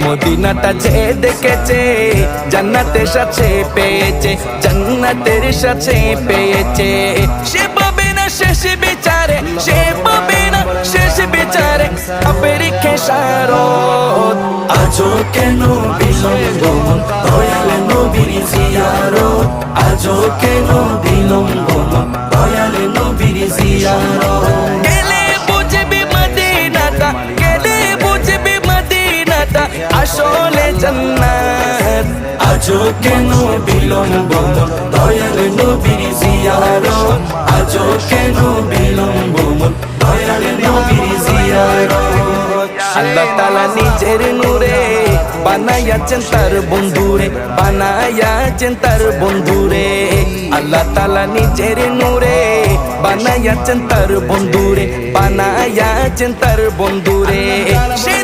মদিনাটা যে দেখেছে জান্নাতের সাথে পেয়েছে, জান্নাতের সাথে পেয়েছে। সে পাবে না শেষ বিচারে, সে পাবে না শেষ বিচারে পাপের খেসারত। আজও কেন বিলম্ব মন দয়াল নবীর জিয়ারত, আজও কেন বিলম্ব মন দয়াল নবীর জিয়ারত। গেলে বুঝবি মদিনাটা, গেলে বুঝবি মদিনাটা আসলে জান্নাত। আজও কেন বিলম্ব মন দয়াল নবীর জিয়ারত, আজও কেন বিলম্ব মন দয়াল নবীর জিয়ারত। আল্লাহ তাআলা নিজের নূরে বানায়াছেন তার বন্ধুরে, বানায়াছেন তার বন্ধুরে। আল্লাহ তাআলা নিজের নূরে বানায়াছেন তার বন্ধুরে, বানায়াছেন তার বন্ধুরে। সে